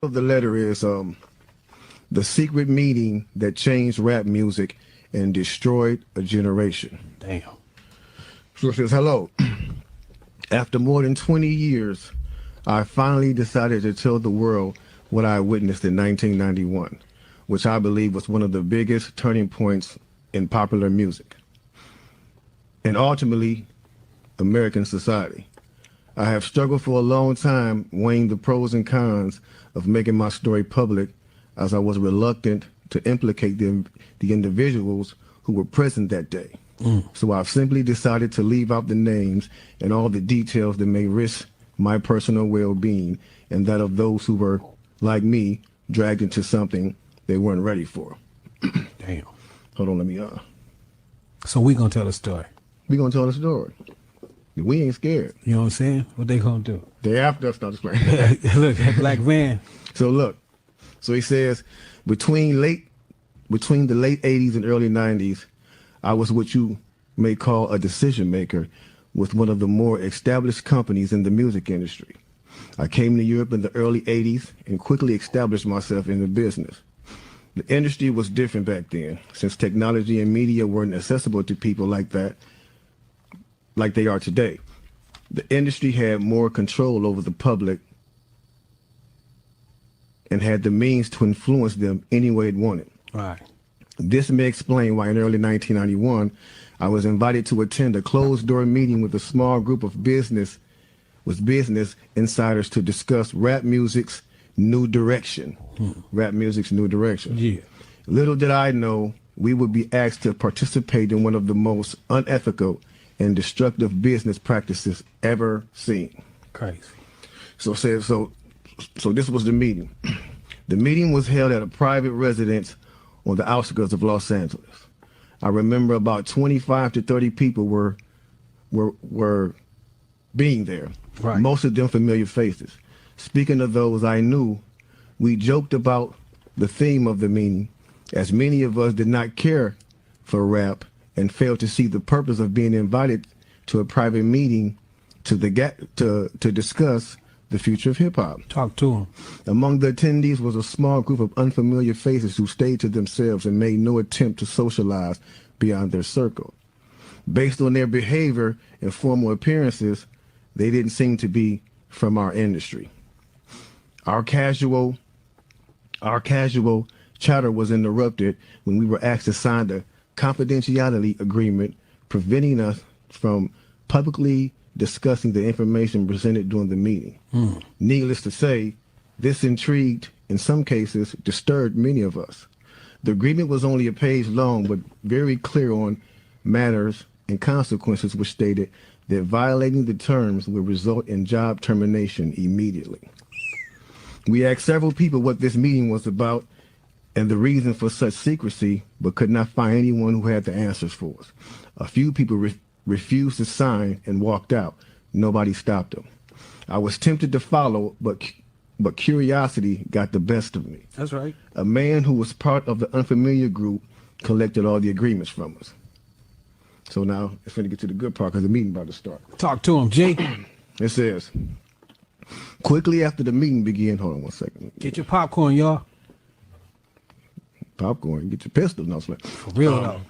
Of the letter is the secret meeting that changed rap music and destroyed a generation. Damn. So it says, hello. After more than 20 years, I finally decided to tell the world what I witnessed in 1991, which I believe was one of the biggest turning points in popular music and ultimately American society. I have struggled for a long time weighing the pros and cons of making my story public, as I was reluctant to implicate the individuals who were present that day. So I've simply decided to leave out the names and all the details that may risk my personal well-being and that of those who were, like me, dragged into something they weren't ready for. Damn. Hold on, let me So we gonna tell a story. we gonna tell the story. We ain't scared. You know what I'm saying? What they gonna do? They after us, not playing. Look, that black van. So look, so he says, between the late 80s and early 90s, I was what you may call a decision maker with one of the more established companies in the music industry. I came to Europe in the early 80s and quickly established myself in the business. The industry was different back then, since technology and media weren't accessible to people like they are today. The industry had more control over the public and had the means to influence them any way it wanted. Right. This may explain why in early 1991, I was invited to attend a closed-door meeting with a small group of business insiders to discuss rap music's new direction. Rap music's new direction. Yeah. Little did I know we would be asked to participate in one of the most unethical and destructive business practices ever seen. Crazy. So this was the meeting. The meeting was held at a private residence on the outskirts of Los Angeles. I remember about 25 to 30 people were being there. Right. Most of them familiar faces. Speaking of those I knew, we joked about the theme of the meeting, as many of us did not care for rap and failed to see the purpose of being invited to a private meeting to discuss the future of hip-hop. Talk to him. Among the attendees was a small group of unfamiliar faces who stayed to themselves and made no attempt to socialize beyond their circle. Based on their behavior and formal appearances, they didn't seem to be from our industry. Our casual chatter was interrupted when we were asked to sign a confidentiality agreement preventing us from publicly discussing the information presented during the meeting. Needless to say, this intrigued, in some cases, disturbed many of us. The agreement was only a page long, but very clear on matters and consequences, which stated that violating the terms would result in job termination immediately. We asked several people what this meeting was about and the reason for such secrecy, but could not find anyone who had the answers for us. A few people refused to sign and walked out. Nobody stopped them. I was tempted to follow, but curiosity got the best of me. That's right. A man who was part of the unfamiliar group collected all the agreements from us. So now it's going to get to the good part because the meeting about to start. Talk to him, G. It says, quickly after the meeting began, hold on one second. Get your popcorn, y'all. Popcorn, get your pistol. No, For real, though.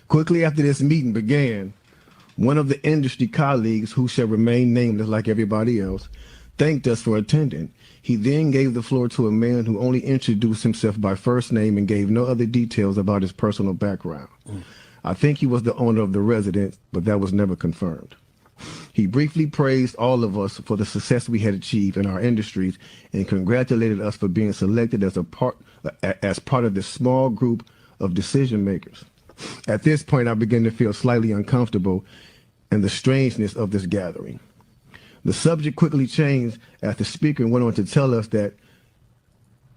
Quickly after this meeting began, one of the industry colleagues, who shall remain nameless like everybody else, thanked us for attending. He then gave the floor to a man who only introduced himself by first name and gave no other details about his personal background. I think he was the owner of the residence, but that was never confirmed. He briefly praised all of us for the success we had achieved in our industries and congratulated us for being selected as part of this small group of decision makers. At this point, I began to feel slightly uncomfortable and the strangeness of this gathering. The subject quickly changed as the speaker went on to tell us that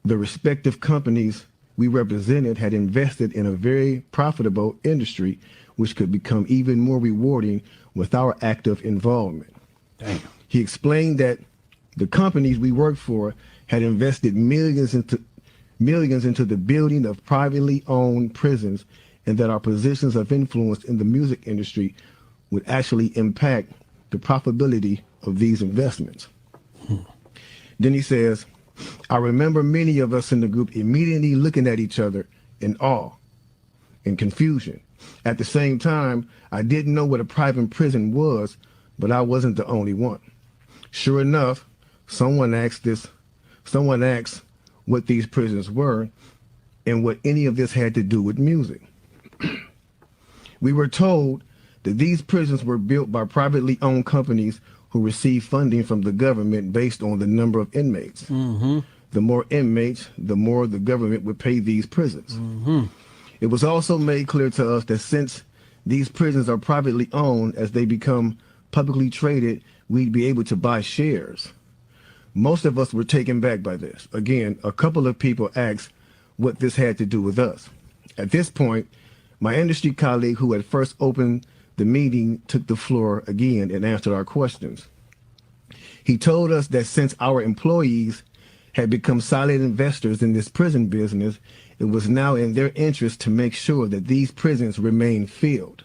the respective companies we represented had invested in a very profitable industry, which could become even more rewarding with our active involvement. Damn. He explained that the companies we worked for had invested millions into the building of privately owned prisons, and that our positions of influence in the music industry would actually impact the profitability of these investments. Then he says, I remember many of us in the group immediately looking at each other in awe and confusion. At the same time, I didn't know what a private prison was, but I wasn't the only one. Sure enough, someone asked what these prisons were and what any of this had to do with music. We were told that these prisons were built by privately owned companies who receive funding from the government based on the number of inmates. Mm-hmm. The more inmates, the more the government would pay these prisons. Mm-hmm. It was also made clear to us that since these prisons are privately owned, as they become publicly traded, we'd be able to buy shares. Most of us were taken back by this. Again, a couple of people asked what this had to do with us. At this point, my industry colleague who had first opened the meeting took the floor again and answered our questions. He told us that since our employees had become silent investors in this prison business, it was now in their interest to make sure that these prisons remain filled.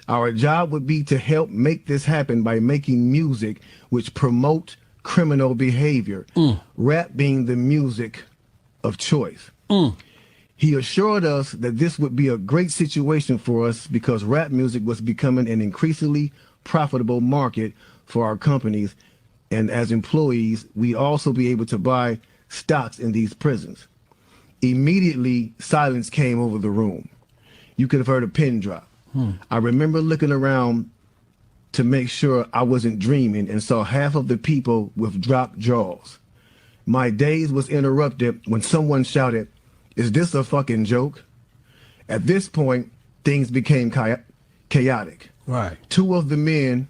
Our job would be to help make this happen by making music which promote criminal behavior, rap being the music of choice. He assured us that this would be a great situation for us because rap music was becoming an increasingly profitable market for our companies, and as employees, we'd also be able to buy stocks in these prisons. Immediately, silence came over the room. You could have heard a pin drop. I remember looking around to make sure I wasn't dreaming and saw half of the people with dropped jaws. My daze was interrupted when someone shouted, "Is this a fucking joke?" At this point, things became chaotic. Right. Two of the men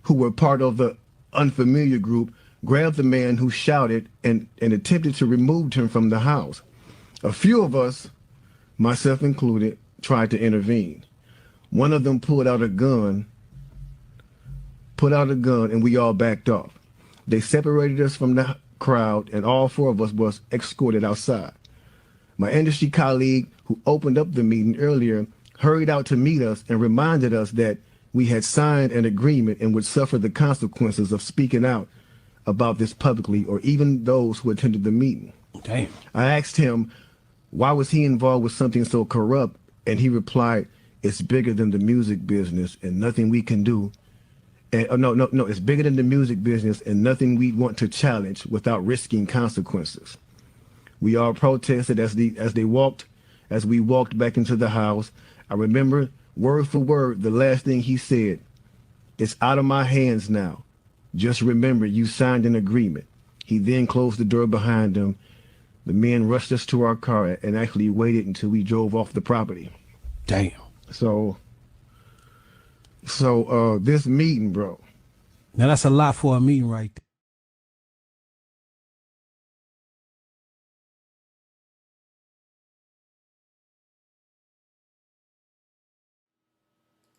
who were part of the unfamiliar group grabbed the man who shouted and attempted to remove him from the house. A few of us, myself included, tried to intervene. One of them pulled out a gun, and we all backed off. They separated us from the crowd, and all four of us was escorted outside. My industry colleague who opened up the meeting earlier hurried out to meet us and reminded us that we had signed an agreement and would suffer the consequences of speaking out about this publicly, or even those who attended the meeting. Damn. I asked him, why was he involved with something so corrupt? And he replied, it's bigger than the music business and nothing we can do. And no, it's bigger than the music business and nothing we want to challenge without risking consequences. We all protested as we walked back into the house. I remember word for word the last thing he said. It's out of my hands now. Just remember you signed an agreement. He then closed the door behind him. The men rushed us to our car and actually waited until we drove off the property. Damn. So this meeting, bro. Now that's a lot for a meeting right there.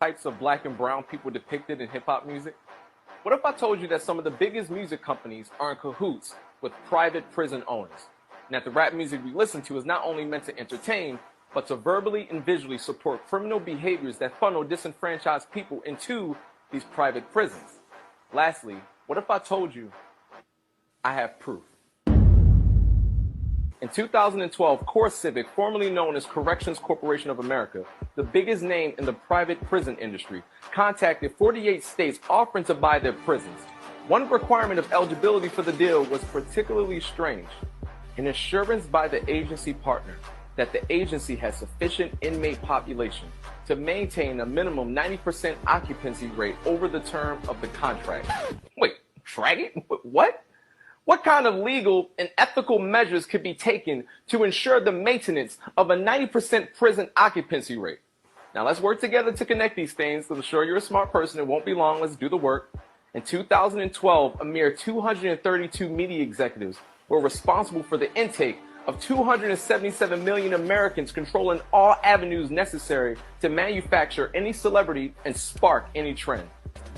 Types of black and brown people depicted in hip-hop music? What if I told you that some of the biggest music companies are in cahoots with private prison owners, and that the rap music we listen to is not only meant to entertain, but to verbally and visually support criminal behaviors that funnel disenfranchised people into these private prisons? Lastly, what if I told you I have proof? In 2012, Core Civic, formerly known as Corrections Corporation of America, the biggest name in the private prison industry, contacted 48 states offering to buy their prisons. One requirement of eligibility for the deal was particularly strange: an assurance by the agency partner that the agency has sufficient inmate population to maintain a minimum 90% occupancy rate over the term of the contract. Wait, right? What? What kind of legal and ethical measures could be taken to ensure the maintenance of a 90% prison occupancy rate? Now let's work together to connect these things. I'm sure you're a smart person. It won't be long. Let's do the work. In 2012, a mere 232 media executives were responsible for the intake of 277 million Americans, controlling all avenues necessary to manufacture any celebrity and spark any trend.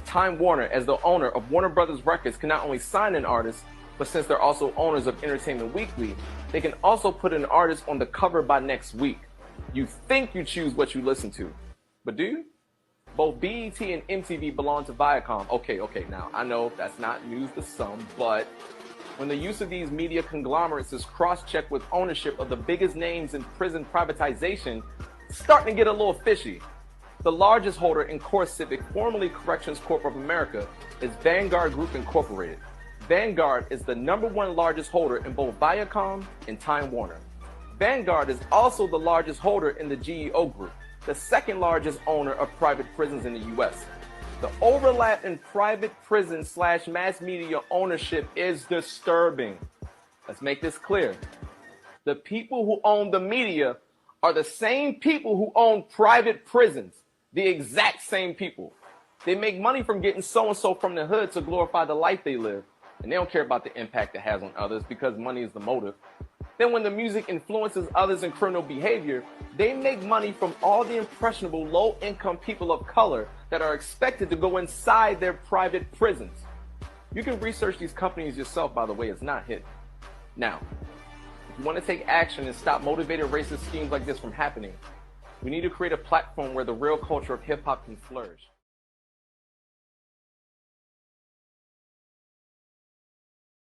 Time Warner, as the owner of Warner Brothers Records, can not only sign an artist, but since they're also owners of Entertainment Weekly, they can also put an artist on the cover by next week. You think you choose what you listen to, but do you? Both BET and MTV belong to Viacom. Okay, now I know that's not news to some, but when the use of these media conglomerates is cross-checked with ownership of the biggest names in prison privatization, it's starting to get a little fishy. The largest holder in CoreCivic, formerly Corrections Corp of America, is Vanguard Group Incorporated. Vanguard is the #1 largest holder in both Viacom and Time Warner. Vanguard is also the largest holder in the GEO Group, the second largest owner of private prisons in the U.S. The overlap in private prison / mass media ownership is disturbing. Let's make this clear. The people who own the media are the same people who own private prisons, the exact same people. They make money from getting so-and-so from the hood to glorify the life they live, and they don't care about the impact it has on others because money is the motive. Then when the music influences others in criminal behavior, they make money from all the impressionable low-income people of color that are expected to go inside their private prisons. You can research these companies yourself, by the way, it's not hidden. Now, if you want to take action and stop motivated racist schemes like this from happening, we need to create a platform where the real culture of hip-hop can flourish.